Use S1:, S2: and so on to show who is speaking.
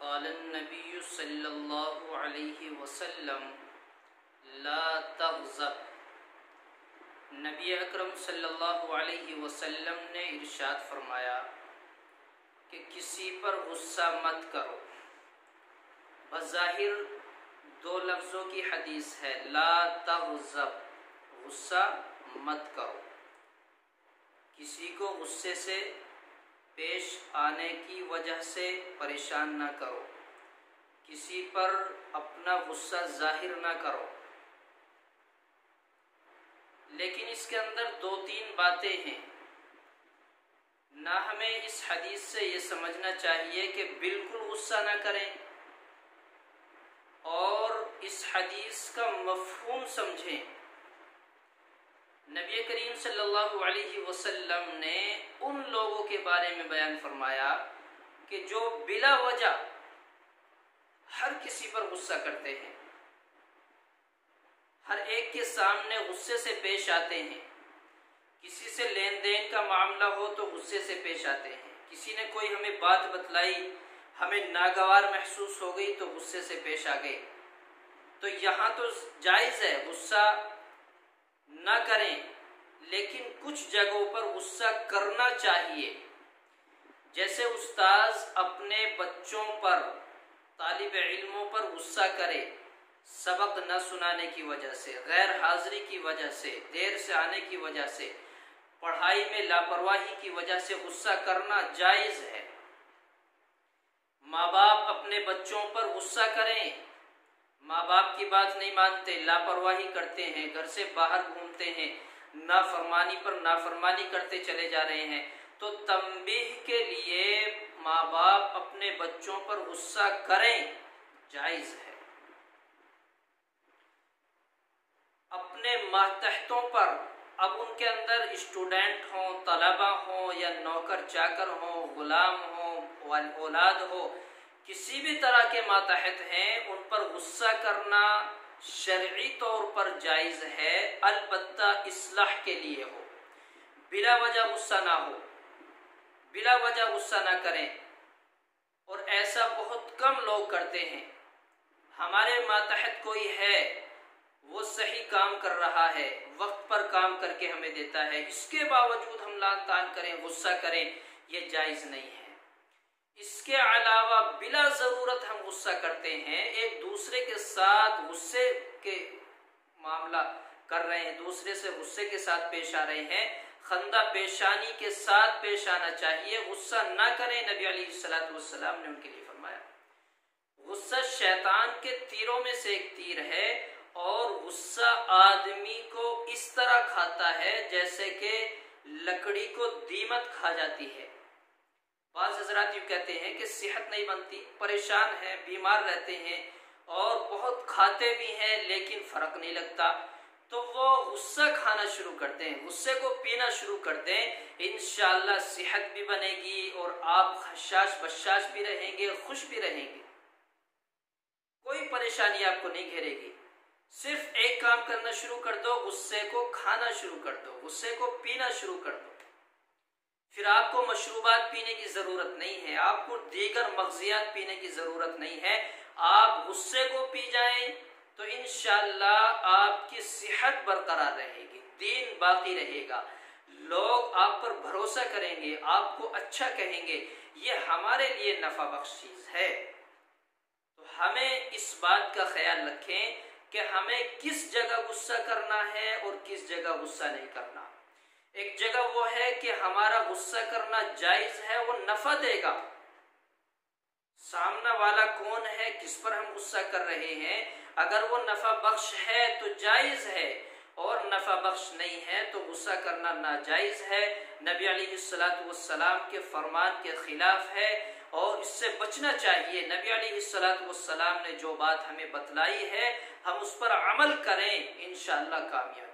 S1: قال النبی صلی اللہ علیہ وسلم لا تغضب، نبی اکرم صلی اللہ علیہ وسلم نے ارشاد فرمایا کہ کسی پر غصہ مت کرو۔ بظاہر دو لفظوں کی حدیث ہے، لا تغضب، غصہ مت کرو، کسی کو غصے سے پیش آنے کی وجہ سے پریشان نہ کرو، کسی پر اپنا غصہ ظاہر نہ کرو۔ لیکن اس کے اندر دو تین باتیں ہیں، نہ ہمیں اس حدیث سے یہ سمجھنا چاہیے کہ بالکل غصہ نہ کریں، اور اس حدیث کا مفہوم سمجھیں۔ نبی کریم صلی اللہ علیہ وسلم نے ان لوگوں کے بارے میں بیان فرمایا کہ جو بلا وجہ ہر کسی پر غصہ کرتے ہیں، ہر ایک کے سامنے غصے سے پیش آتے ہیں، کسی سے لین دین کا معاملہ ہو تو غصے سے پیش آتے ہیں، کسی نے کوئی ہمیں بات بتلائی، ہمیں ناگوار محسوس ہو گئی تو غصے سے پیش آ گئے۔ تو یہاں تو جائز ہے غصہ نہ کریں، لیکن کچھ جگہوں پر غصہ کرنا چاہیے۔ جیسے استاذ اپنے بچوں پر، طالب علموں پر غصہ کرے، سبق نہ سنانے کی وجہ سے، غیر حاضری کی وجہ سے، دیر سے آنے کی وجہ سے، پڑھائی میں لاپرواہی کی وجہ سے غصہ کرنا جائز ہے۔ ماں باپ اپنے بچوں پر غصہ کریں، ماں باپ کی بات نہیں مانتے، لاپرواہی کرتے ہیں، گھر سے باہر گھومتے ہیں، نافرمانی پر نافرمانی کرتے چلے جا رہے ہیں، تو تنبیہ کے لیے ماں باپ اپنے بچوں پر غصہ کریں، جائز ہے۔ اپنے ماتحتوں پر، اب ان کے اندر اسٹوڈنٹ ہوں، طلبہ ہوں، یا نوکر چاکر ہوں، غلام ہوں، اولاد ہو، کسی بھی طرح کے ماتحت ہیں، ان پر غصہ کرنا شرعی طور پر جائز ہے، البتہ اصلاح کے لیے ہو، بلا وجہ غصہ نہ ہو، بلا وجہ غصہ نہ کریں۔ اور ایسا بہت کم لوگ کرتے ہیں۔ ہمارے ماتحت کوئی ہے، وہ صحیح کام کر رہا ہے، وقت پر کام کر کے ہمیں دیتا ہے، اس کے باوجود ہم لعن طعن کریں، غصہ کریں، یہ جائز نہیں ہے۔ اس کے علاوہ بلا ضرورت ہم غصہ کرتے ہیں، ایک دوسرے کے ساتھ غصے کے معاملہ کر رہے ہیں، دوسرے سے غصے کے ساتھ پیش آ رہے ہیں، خندہ پیشانی کے ساتھ پیش آنا چاہیے، غصہ نہ کریں۔ نبی علیہ السلام نے ان کے لیے فرمایا، غصہ شیطان کے تیروں میں سے ایک تیر ہے، اور غصہ آدمی کو اس طرح کھاتا ہے جیسے کہ لکڑی کو دیمک کھا جاتی ہے۔ بعض حضرات یہ کہتے ہیں کہ صحت نہیں بنتی، پریشان ہیں، بیمار رہتے ہیں، اور بہت کھاتے بھی ہیں لیکن فرق نہیں لگتا، تو وہ غصہ کھانا شروع کر دیں، غصے کو پینا شروع کر دیں، انشاءاللہ صحت بھی بنے گی اور آپ خشاش بشاش بھی رہیں گے، خوش بھی رہیں گے، کوئی پریشانی آپ کو نہیں گھیرے گی۔ صرف ایک کام کرنا شروع کر دو، غصے کو کھانا شروع کر دو، غصے کو پینا شروع کر دو۔ پھر آپ کو مشروبات پینے کی ضرورت نہیں ہے، آپ کو دیگر مغزیات پینے کی ضرورت نہیں ہے، آپ غصے کو پی جائیں تو انشاءاللہ آپ کی صحت برقرار رہے گی، دین باقی رہے گا، لوگ آپ پر بھروسہ کریں گے، آپ کو اچھا کہیں گے، یہ ہمارے لیے نفع بخش چیز ہے۔ تو ہمیں اس بات کا خیال رکھیں کہ ہمیں کس جگہ غصہ کرنا ہے اور کس جگہ غصہ نہیں کرنا۔ ایک جگہ وہ ہے کہ ہمارا غصہ کرنا جائز ہے، وہ نفع دے گا، سامنا والا کون ہے، کس پر ہم غصہ کر رہے ہیں، اگر وہ نفع بخش ہے تو جائز ہے، اور نفع بخش نہیں ہے تو غصہ کرنا ناجائز ہے، نبی علیہ السلام کے فرمان کے خلاف ہے، اور اس سے بچنا چاہیے۔ نبی علیہ السلام نے جو بات ہمیں بتلائی ہے، ہم اس پر عمل کریں، انشاءاللہ کامیاب